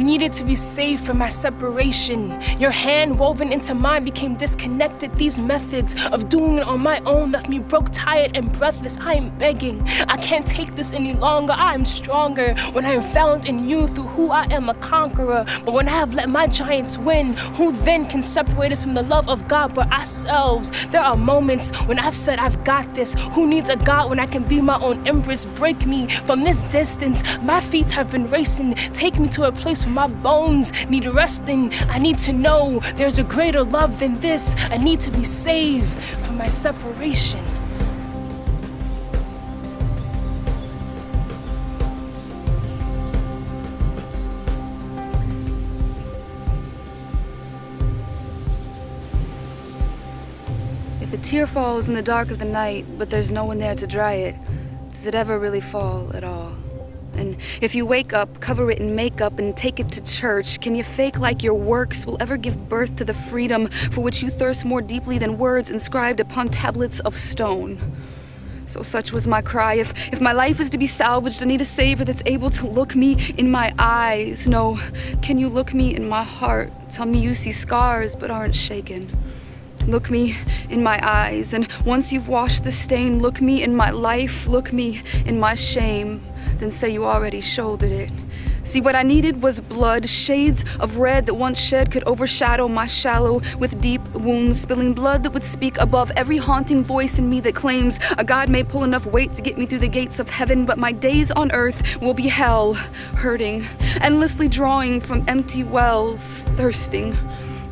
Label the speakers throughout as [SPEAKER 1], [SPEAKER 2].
[SPEAKER 1] needed to be saved from my separation. Your hand woven into mine became disconnected. These methods of doing it on my own left me broke, tired, and breathless. I am begging. I can't take this any longer. I am stronger when I am found in you. Through who I am, a conqueror. But when I have let my giants win, who then can separate us from the love of God but ourselves? There are moments when I've said I've got this. Who needs a God when I can be my own empress? Break me from this distance. My feet have been racing. Take me to a place where my bones need resting. I need to know there's a greater love than this. I need to be saved from my separation.
[SPEAKER 2] If a tear falls in the dark of the night, but there's no one there to dry it, does it ever really fall at all? And if you wake up, cover it in makeup, and take it to church, can you fake like your works will ever give birth to the freedom for which you thirst more deeply than words inscribed upon tablets of stone? So such was my cry. If my life is to be salvaged, I need a savior that's able to look me in my eyes. No, can you look me in my heart? Tell me you see scars but aren't shaken. Look me in my eyes, and once you've washed the stain, look me in my life, look me in my shame, then say you already shouldered it. See, what I needed was blood, shades of red that once shed could overshadow my shallow with deep wounds, spilling blood that would speak above every haunting voice in me that claims a God may pull enough weight to get me through the gates of heaven, but my days on earth will be hell, hurting, endlessly drawing from empty wells, thirsting.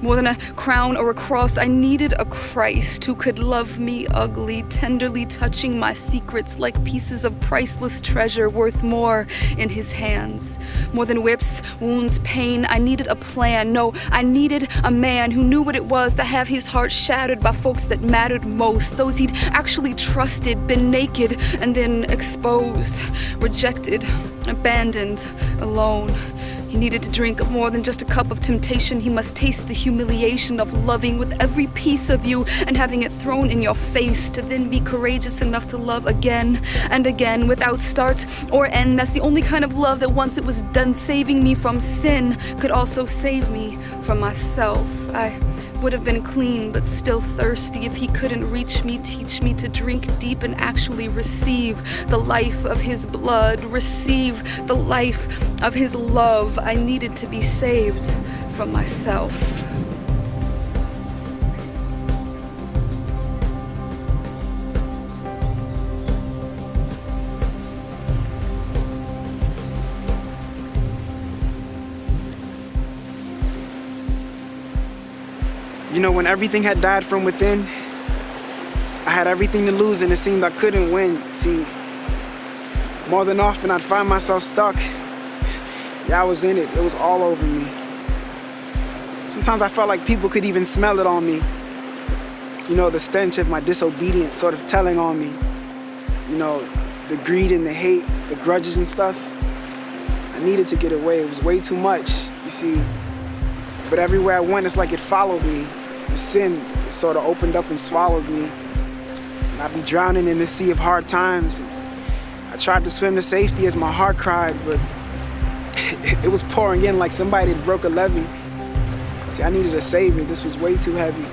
[SPEAKER 2] More than a crown or a cross, I needed a Christ who could love me ugly, tenderly touching my secrets like pieces of priceless treasure worth more in his hands. More than whips, wounds, pain, I needed a plan. No, I needed a man who knew what it was to have his heart shattered by folks that mattered most, those he'd actually trusted, been naked and then exposed, rejected, abandoned, alone. He needed to drink more than just a cup of temptation. He must taste the humiliation of loving with every piece of you and having it thrown in your face, to then be courageous enough to love again and again without start or end. That's the only kind of love that once it was done saving me from sin could also save me from myself. I would have been clean but still thirsty if he couldn't reach me, teach me to drink deep and actually receive the life of his blood, receive the life of his love. I needed to be saved from myself.
[SPEAKER 3] You know, when everything had died from within, I had everything to lose and it seemed I couldn't win. See, more than often I'd find myself stuck. Yeah, I was in it. It was all over me. Sometimes I felt like people could even smell it on me. You know, the stench of my disobedience sort of telling on me. You know, the greed and the hate, the grudges and stuff. I needed to get away. It was way too much, you see. But everywhere I went, it's like it followed me. The sin, it sort of opened up and swallowed me. And I'd be drowning in the sea of hard times. I tried to swim to safety as my heart cried, but it was pouring in like somebody had broke a levee. See, I needed a savior. This was way too heavy.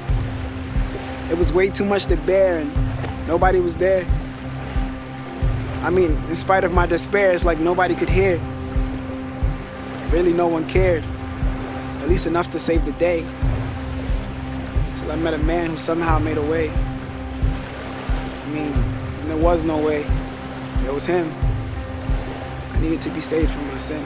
[SPEAKER 3] It was way too much to bear, and nobody was there. I mean, in spite of my despair, it's like nobody could hear. Really, no one cared. At least enough to save the day. Until I met a man who somehow made a way. I mean, there was no way. There was him. I needed to be saved from my sin.